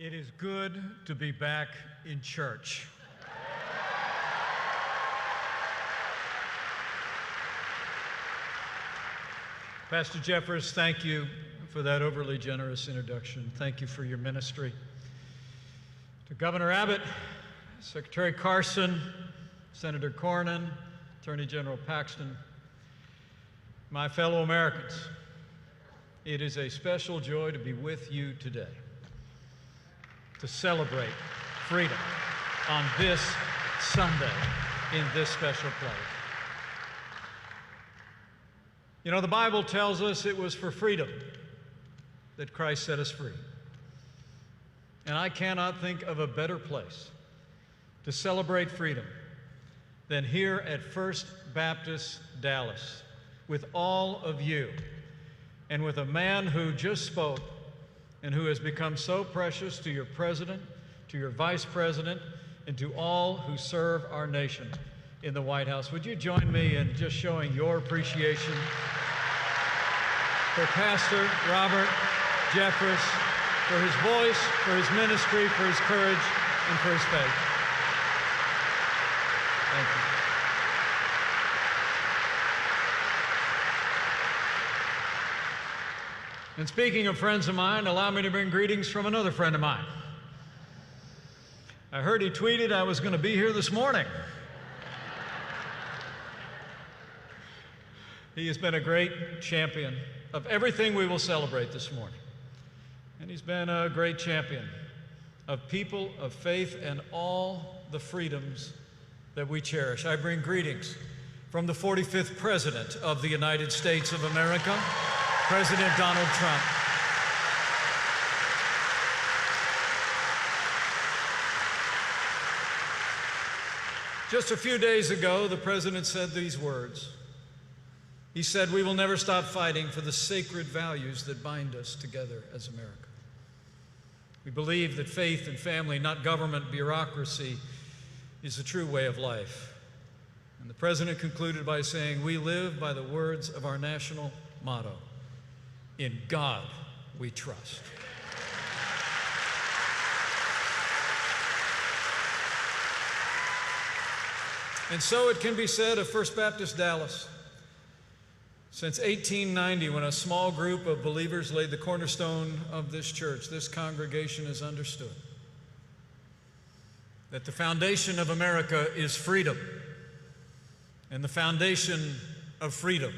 It is good to be back in church. Pastor Jeffers, thank you for that overly generous introduction. Thank you for your ministry. To Governor Abbott, Secretary Carson, Senator Cornyn, Attorney General Paxton, my fellow Americans, it is a special joy to be with you today to celebrate freedom on this Sunday in this special place. You know, the Bible tells us it was for freedom that Christ set us free. And I cannot think of a better place to celebrate freedom than here at First Baptist Dallas with all of you and with a man who just spoke and who has become so precious to your president, to your vice president, and to all who serve our nation in the White House. Would you join me in just showing your appreciation for Pastor Robert Jeffers, for his voice, for his ministry, for his courage, and for his faith. Thank you. And speaking of friends of mine, allow me to bring greetings from another friend of mine. I heard he tweeted I was going to be here this morning. He has been a great champion of everything we will celebrate this morning. And he's been a great champion of people of faith and all the freedoms that we cherish. I bring greetings from the 45th President of the United States of America, President Donald Trump. Just a few days ago, the President said these words. He said, "We will never stop fighting for the sacred values that bind us together as America. We believe that faith and family, not government bureaucracy, is the true way of life." And the President concluded by saying, "We live by the words of our national motto, in God we trust." And so it can be said of First Baptist Dallas, since 1890, when a small group of believers laid the cornerstone of this church, this congregation has understood that the foundation of America is freedom, and the foundation of freedom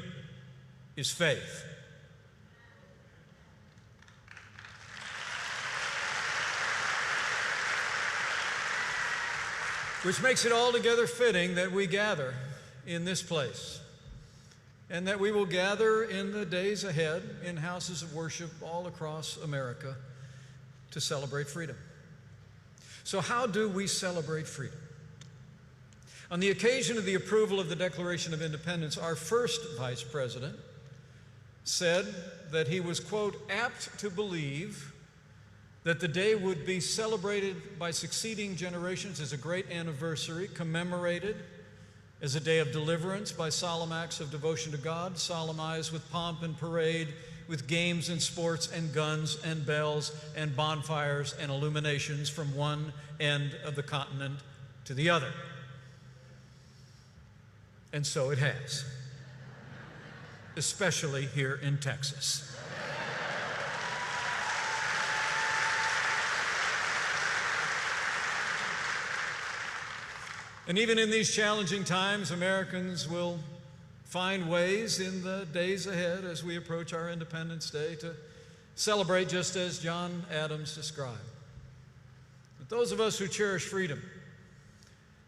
is faith. Which makes it altogether fitting that we gather in this place, and that we will gather in the days ahead in houses of worship all across America to celebrate freedom. So how do we celebrate freedom? On the occasion of the approval of the Declaration of Independence, our first Vice President said that he was, quote, apt to believe that the day would be celebrated by succeeding generations as a great anniversary, commemorated as a day of deliverance by solemn acts of devotion to God, solemnized with pomp and parade, with games and sports and guns and bells and bonfires and illuminations from one end of the continent to the other. And so it has, especially here in Texas. And even in these challenging times, Americans will find ways in the days ahead as we approach our Independence Day to celebrate just as John Adams described. But those of us who cherish freedom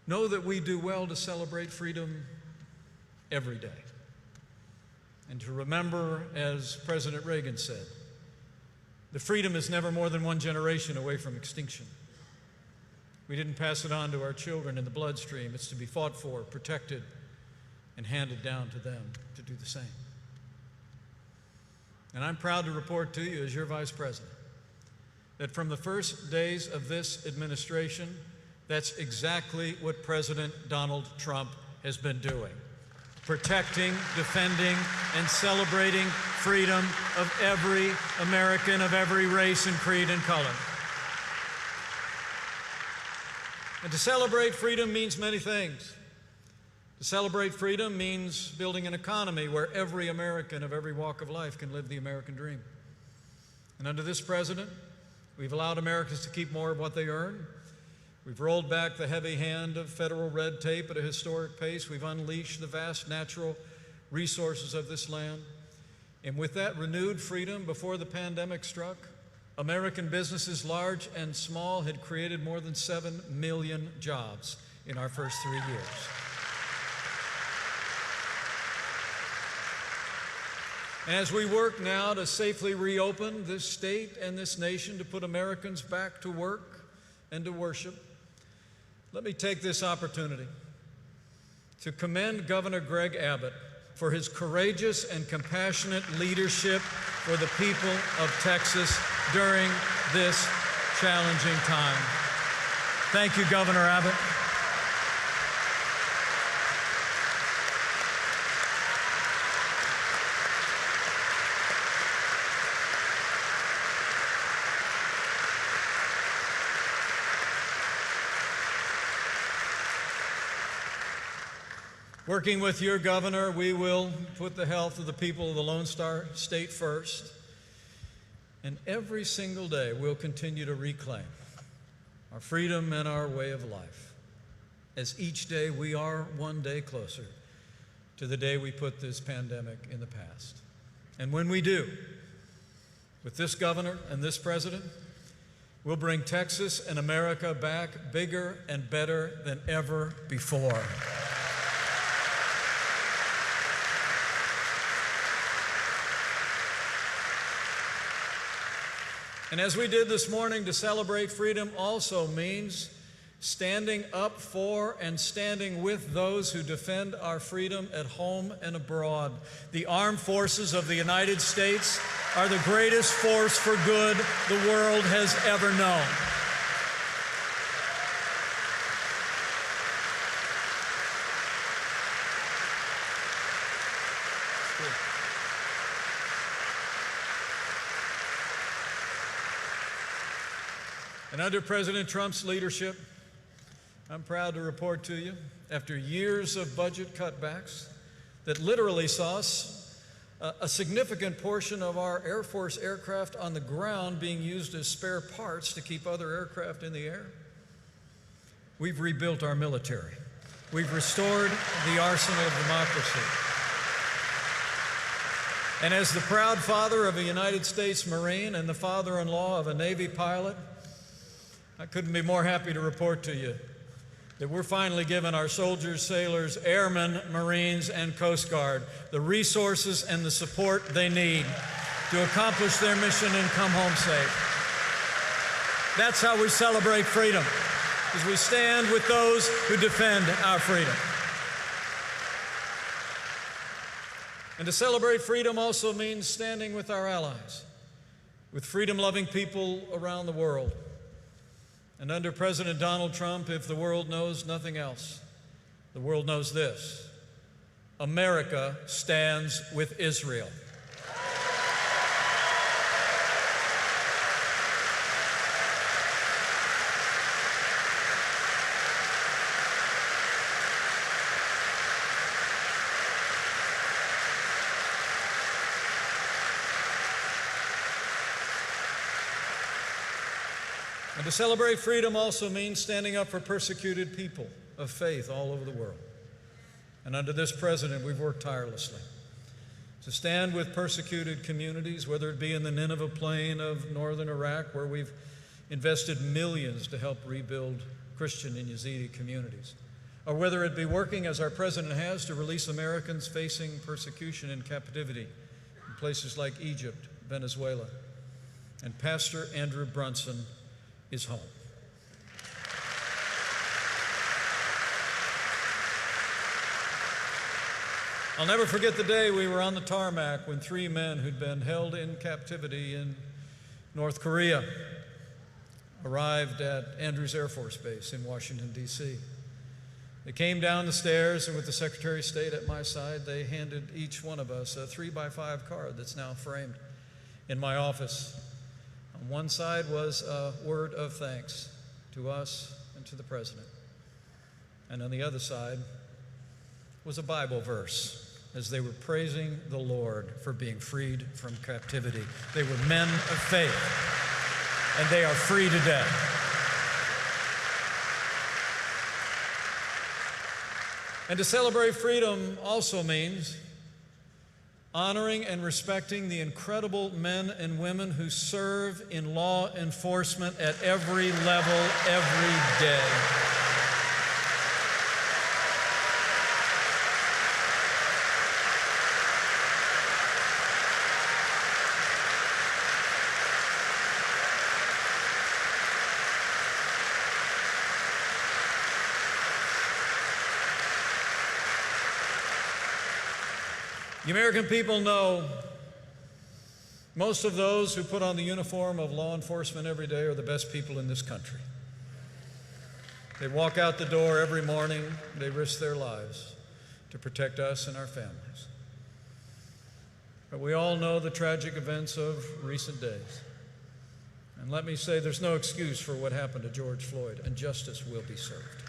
know that we do well to celebrate freedom every day. And to remember, as President Reagan said, the freedom is never more than one generation away from extinction. We didn't pass it on to our children in the bloodstream. It's to be fought for, protected, and handed down to them to do the same. And I'm proud to report to you, as your Vice President, that from the first days of this administration, that's exactly what President Donald Trump has been doing. Protecting, defending, and celebrating freedom of every American, of every race and creed and color. And to celebrate freedom means many things. To celebrate freedom means building an economy where every American of every walk of life can live the American dream. And under this president, we've allowed Americans to keep more of what they earn. We've rolled back the heavy hand of federal red tape at a historic pace. We've unleashed the vast natural resources of this land. And with that renewed freedom before the pandemic struck, American businesses, large and small, had created more than 7 million jobs in our first 3 years. And as we work now to safely reopen this state and this nation to put Americans back to work and to worship, let me take this opportunity to commend Governor Greg Abbott for his courageous and compassionate leadership for the people of Texas during this challenging time. Thank you, Governor Abbott. Working with your governor, we will put the health of the people of the Lone Star State first. And every single day, we'll continue to reclaim our freedom and our way of life, as each day we are one day closer to the day we put this pandemic in the past. And when we do, with this governor and this president, we'll bring Texas and America back bigger and better than ever before. And as we did this morning, to celebrate freedom also means standing up for and standing with those who defend our freedom at home and abroad. The armed forces of the United States are the greatest force for good the world has ever known. And under President Trump's leadership, I'm proud to report to you, after years of budget cutbacks that literally saw us, a significant portion of our Air Force aircraft on the ground being used as spare parts to keep other aircraft in the air, we've rebuilt our military. We've restored the arsenal of democracy. And as the proud father of a United States Marine and the father-in-law of a Navy pilot, I couldn't be more happy to report to you that we're finally giving our soldiers, sailors, airmen, Marines, and Coast Guard the resources and the support they need to accomplish their mission and come home safe. That's how we celebrate freedom, as we stand with those who defend our freedom. And to celebrate freedom also means standing with our allies, with freedom-loving people around the world. And under President Donald Trump, if the world knows nothing else, the world knows this: America stands with Israel. And to celebrate freedom also means standing up for persecuted people of faith all over the world. And under this president, we've worked tirelessly to stand with persecuted communities, whether it be in the Nineveh plain of northern Iraq, where we've invested millions to help rebuild Christian and Yazidi communities, or whether it be working, as our president has, to release Americans facing persecution and captivity in places like Egypt, Venezuela. And Pastor Andrew Brunson is home. I'll never forget the day we were on the tarmac when 3 men who'd been held in captivity in North Korea arrived at Andrews Air Force Base in Washington, D.C. They came down the stairs, and with the Secretary of State at my side, they handed each one of us a 3x5 card that's now framed in my office. On one side was a word of thanks to us and to the president. And on the other side was a Bible verse as they were praising the Lord for being freed from captivity. They were men of faith, and they are free today. And to celebrate freedom also means honoring and respecting the incredible men and women who serve in law enforcement at every level, every day. The American people know most of those who put on the uniform of law enforcement every day are the best people in this country. They walk out the door every morning, they risk their lives to protect us and our families. But we all know the tragic events of recent days. And let me say, there's no excuse for what happened to George Floyd, and justice will be served.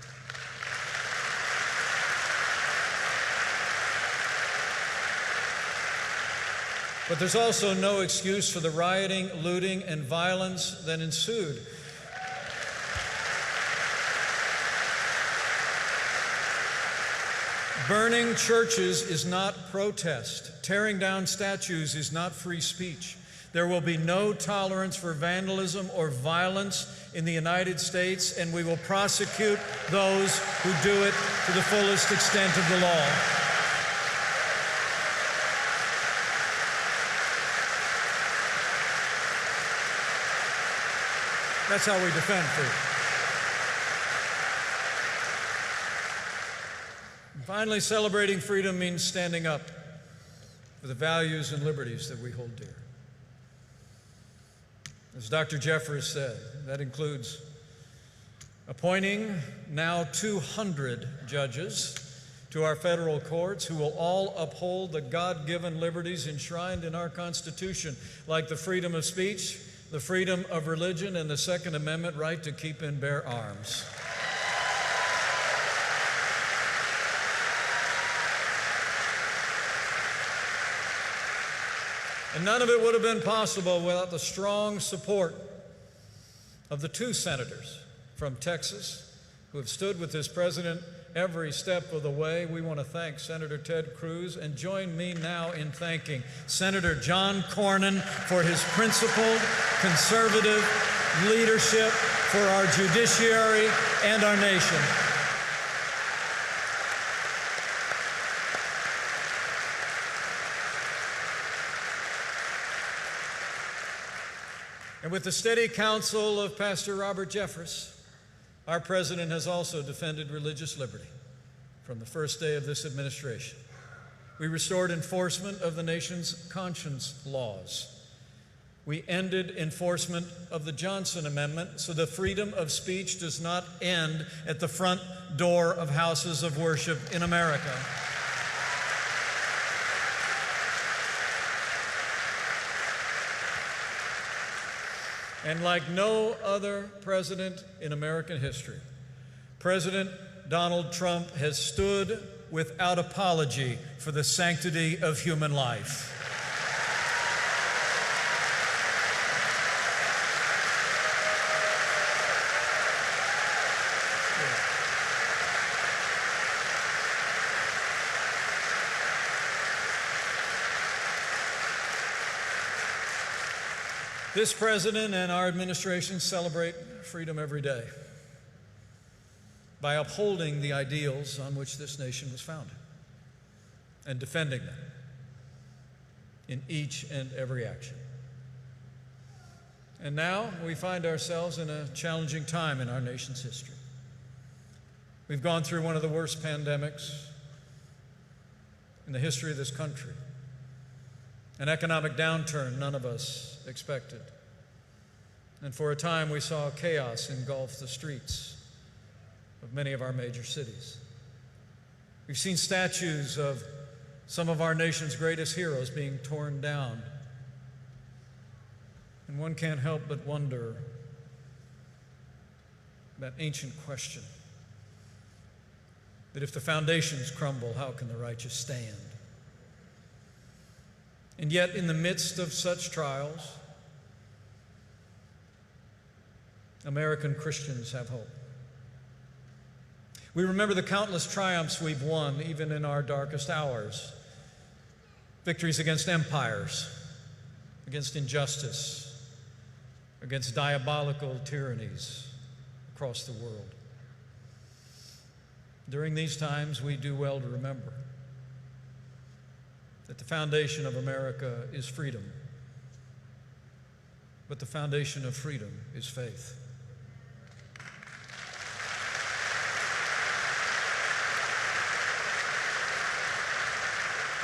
But there's also no excuse for the rioting, looting, and violence that ensued. Burning churches is not protest. Tearing down statues is not free speech. There will be no tolerance for vandalism or violence in the United States, and we will prosecute those who do it to the fullest extent of the law. That's how we defend freedom. And finally, celebrating freedom means standing up for the values and liberties that we hold dear. As Dr. Jeffers said, that includes appointing now 200 judges to our federal courts who will all uphold the God-given liberties enshrined in our Constitution, like the freedom of speech, the freedom of religion, and the Second Amendment right to keep and bear arms. And none of it would have been possible without the strong support of the 2 senators from Texas who have stood with this president every step of the way. We want to thank Senator Ted Cruz, and join me now in thanking Senator John Cornyn for his principled, conservative leadership for our judiciary and our nation. And with the steady counsel of Pastor Robert Jeffress, our president has also defended religious liberty from the first day of this administration. We restored enforcement of the nation's conscience laws. We ended enforcement of the Johnson Amendment so the freedom of speech does not end at the front door of houses of worship in America. And like no other president in American history, President Donald Trump has stood without apology for the sanctity of human life. This president and our administration celebrate freedom every day by upholding the ideals on which this nation was founded and defending them in each and every action. And now we find ourselves in a challenging time in our nation's history. We've gone through one of the worst pandemics in the history of this country, an economic downturn none of us expected. And for a time, we saw chaos engulf the streets of many of our major cities. We've seen statues of some of our nation's greatest heroes being torn down. And one can't help but wonder that ancient question that if the foundations crumble, how can the righteous stand? And yet, in the midst of such trials, American Christians have hope. We remember the countless triumphs we've won, even in our darkest hours. Victories against empires, against injustice, against diabolical tyrannies across the world. During these times, we do well to remember that the foundation of America is freedom, but the foundation of freedom is faith.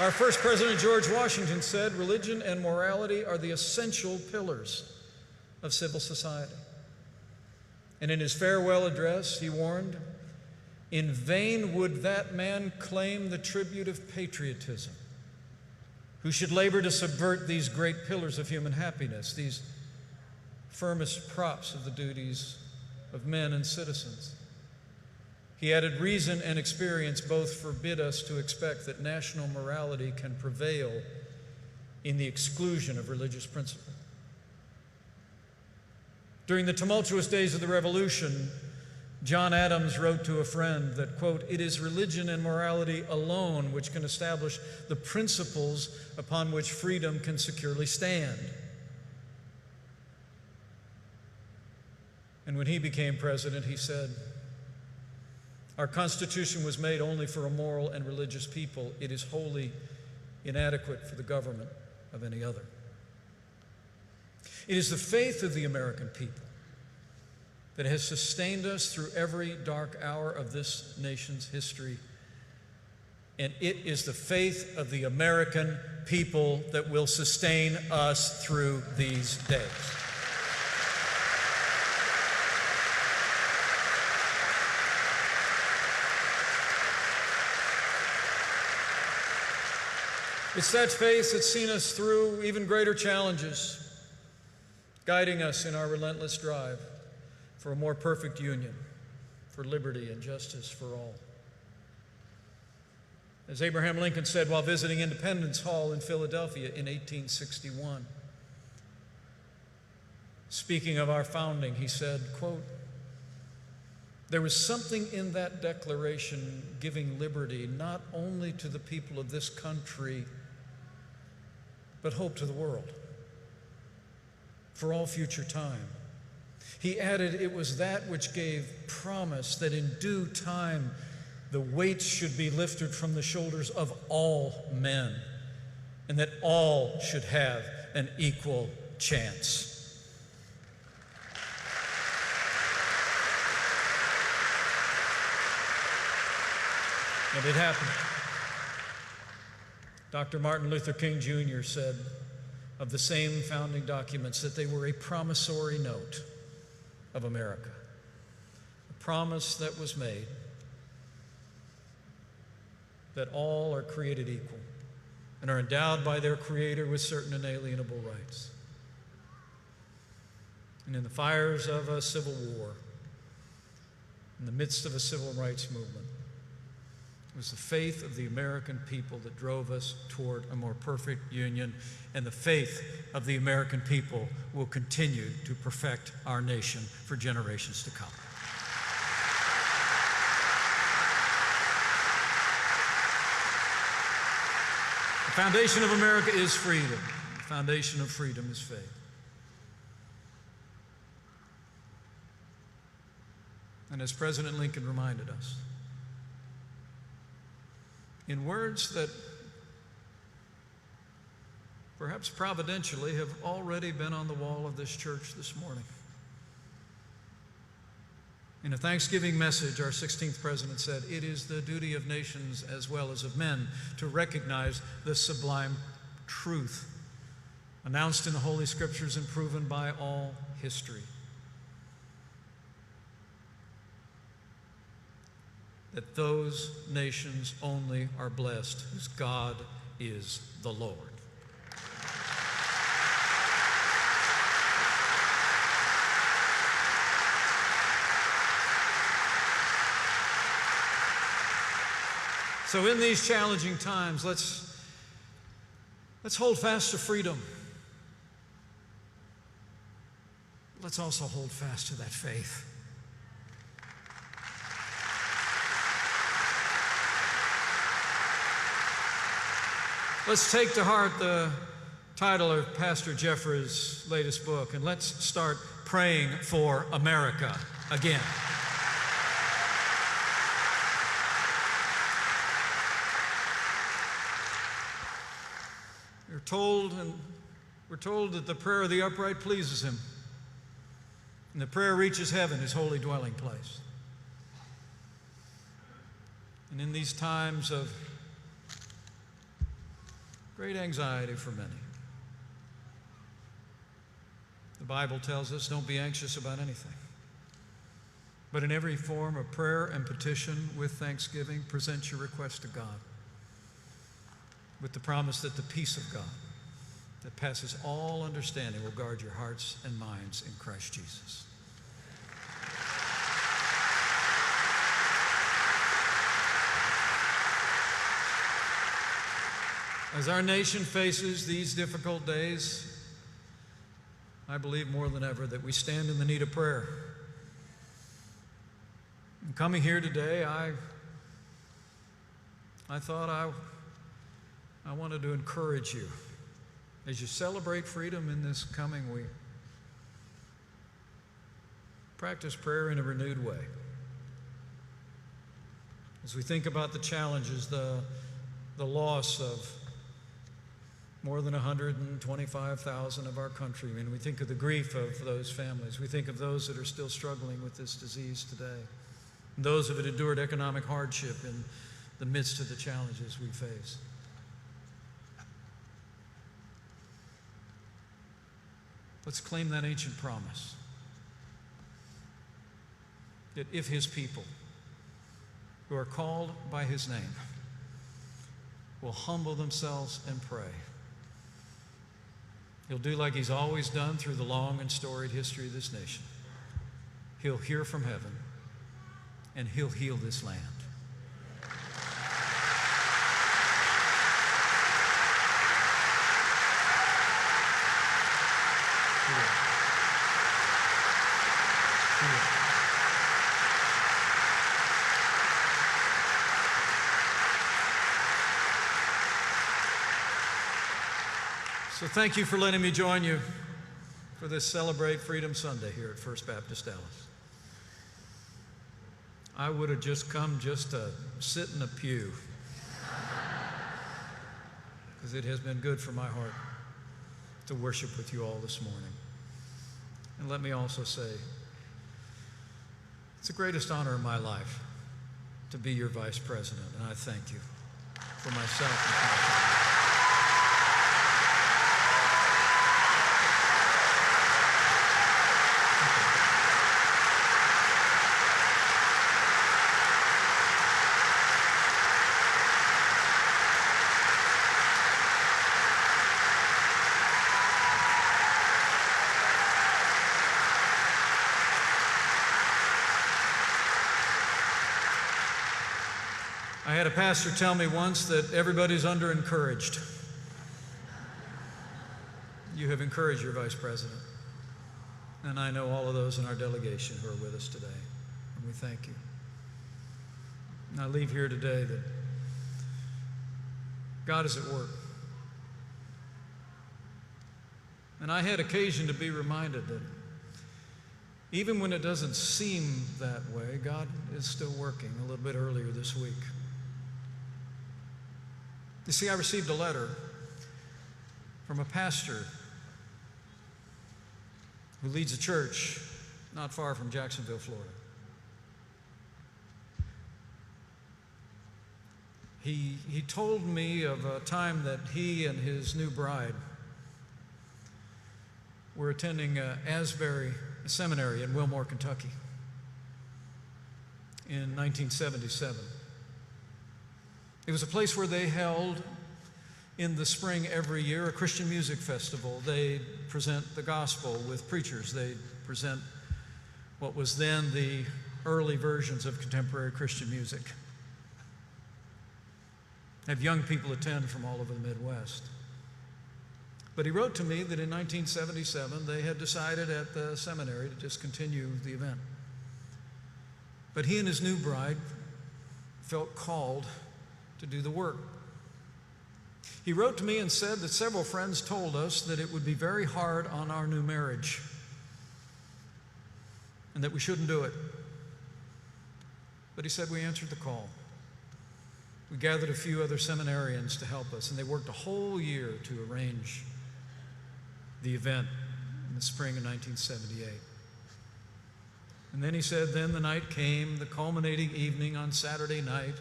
Our first president, George Washington, said, "Religion and morality are the essential pillars of civil society." And in his farewell address, he warned, "In vain would that man claim the tribute of patriotism, who should labor to subvert these great pillars of human happiness, these firmest props of the duties of men and citizens." He added, "Reason and experience both forbid us to expect that national morality can prevail in the exclusion of religious principle." During the tumultuous days of the Revolution, John Adams wrote to a friend that, quote, "It is religion and morality alone which can establish the principles upon which freedom can securely stand." And when he became president, he said, "Our Constitution was made only for a moral and religious people. It is wholly inadequate for the government of any other." It is the faith of the American people that has sustained us through every dark hour of this nation's history. And it is the faith of the American people that will sustain us through these days. It's that faith that's seen us through even greater challenges, guiding us in our relentless drive for a more perfect union, for liberty and justice for all. As Abraham Lincoln said while visiting Independence Hall in Philadelphia in 1861, speaking of our founding, he said, quote, "There was something in that declaration giving liberty not only to the people of this country, but hope to the world for all future time." He added, "It was that which gave promise that in due time the weight should be lifted from the shoulders of all men, and that all should have an equal chance." And it happened. Dr. Martin Luther King Jr. said of the same founding documents that they were a promissory note of America, a promise that was made that all are created equal and are endowed by their Creator with certain inalienable rights. And in the fires of a civil war, in the midst of a civil rights movement, it was the faith of the American people that drove us toward a more perfect union, and the faith of the American people will continue to perfect our nation for generations to come. The foundation of America is freedom. The foundation of freedom is faith. And as President Lincoln reminded us, in words that perhaps providentially have already been on the wall of this church this morning. In a Thanksgiving message, our 16th president said, "It is the duty of nations as well as of men to recognize the sublime truth announced in the Holy Scriptures and proven by all history, that those nations only are blessed whose God is the Lord." So in these challenging times, let's hold fast to freedom. Let's also hold fast to that faith. Let's take to heart the title of Pastor Jeffrey's latest book, and let's start praying for America again. We're told that the prayer of the upright pleases him, and the prayer reaches heaven, his holy dwelling place. And in these times of great anxiety for many, the Bible tells us, don't be anxious about anything, but in every form of prayer and petition with thanksgiving, present your request to God, with the promise that the peace of God that passes all understanding will guard your hearts and minds in Christ Jesus. As our nation faces these difficult days, I believe more than ever that we stand in the need of prayer. And coming here today, I thought I wanted to encourage you as you celebrate freedom in this coming week. Practice prayer in a renewed way. As we think about the challenges, the loss of more than 125,000 of our countrymen, we think of the grief of those families. We think of those that are still struggling with this disease today, and those who have endured economic hardship in the midst of the challenges we face. Let's claim that ancient promise that if his people who are called by his name will humble themselves and pray, he'll do like he's always done through the long and storied history of this nation. He'll hear from heaven, and he'll heal this land. So thank you for letting me join you for this Celebrate Freedom Sunday here at First Baptist Dallas. I would have just come just to sit in a pew, because it has been good for my heart to worship with you all this morning. And let me also say, it's the greatest honor of my life to be your Vice President, and I thank you for myself and for my family. I had a pastor tell me once that everybody's under-encouraged. You have encouraged your Vice President, and I know all of those in our delegation who are with us today, and we thank you. And I leave here today that God is at work. And I had occasion to be reminded that even when it doesn't seem that way, God is still working. A little bit earlier this week, you see, I received a letter from a pastor who leads a church not far from Jacksonville, Florida. He told me of a time that he and his new bride were attending Asbury Seminary in Wilmore, Kentucky in 1977. It was a place where they held in the spring every year a Christian music festival. They'd present the gospel with preachers. They'd present what was then the early versions of contemporary Christian music. have young people attend from all over the Midwest. But he wrote to me that in 1977 they had decided at the seminary to discontinue the event. But he and his new bride felt called to do the work. He wrote to me and said that several friends told us that it would be very hard on our new marriage and that we shouldn't do it. But he said we answered the call. We gathered a few other seminarians to help us, and they worked a whole year to arrange the event in the spring of 1978. And then he said, then the night came, the culminating evening on Saturday night,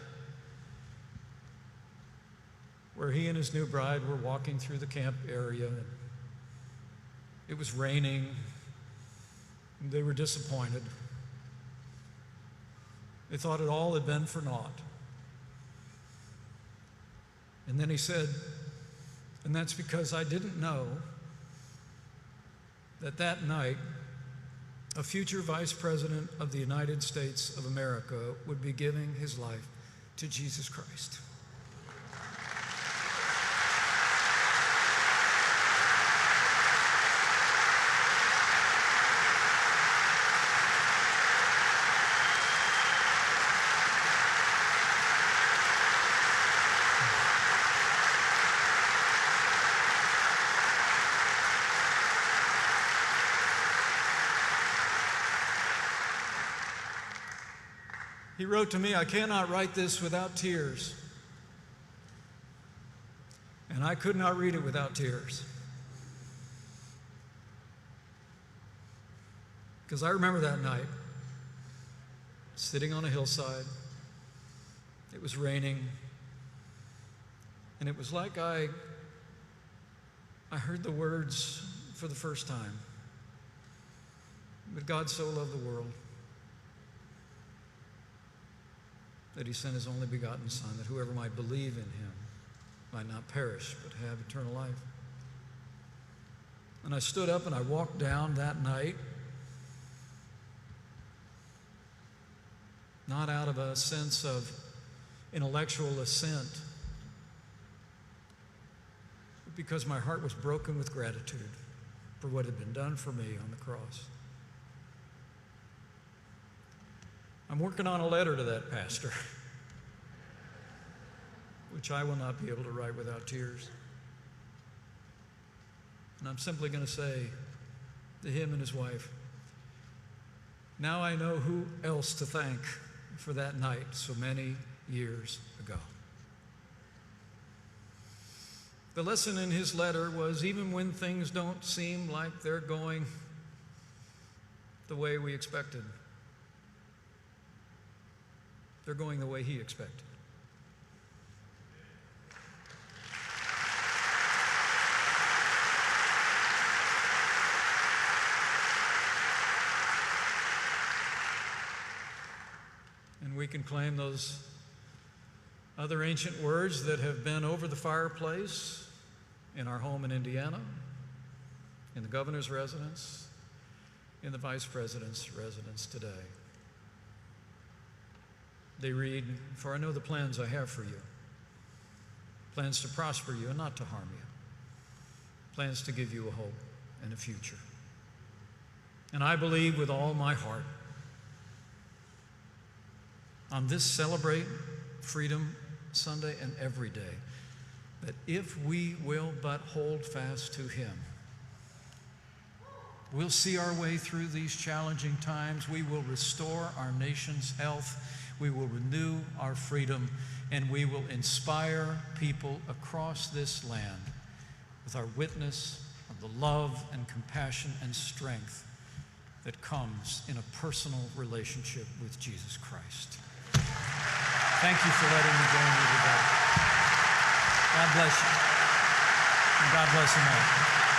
where he and his new bride were walking through the camp area. It was raining, and they were disappointed. They thought it all had been for naught. And then he said, and that's because I didn't know that that night a future Vice President of the United States of America would be giving his life to Jesus Christ. He wrote to me, I cannot write this without tears. And I could not read it without tears. Because I remember that night, sitting on a hillside. It was raining. And it was like I heard the words for the first time. But God so loved the world that he sent his only begotten Son, that whoever might believe in him might not perish, but have eternal life. And I stood up and I walked down that night, not out of a sense of intellectual assent, but because my heart was broken with gratitude for what had been done for me on the cross. I'm working on a letter to that pastor, which I will not be able to write without tears. And I'm simply going to say to him and his wife, now I know who else to thank for that night so many years ago. The lesson in his letter was, even when things don't seem like they're going the way we expected, they're going the way he expected. And we can claim those other ancient words that have been over the fireplace in our home in Indiana, in the governor's residence, in the vice president's residence today. They read, for I know the plans I have for you, plans to prosper you and not to harm you, plans to give you a hope and a future. And I believe with all my heart, on this Celebrate Freedom Sunday and every day, that if we will but hold fast to him, we'll see our way through these challenging times. We will restore our nation's health. We will renew our freedom, and we will inspire people across this land with our witness of the love and compassion and strength that comes in a personal relationship with Jesus Christ. Thank you for letting me join you today. God bless you, and God bless them all.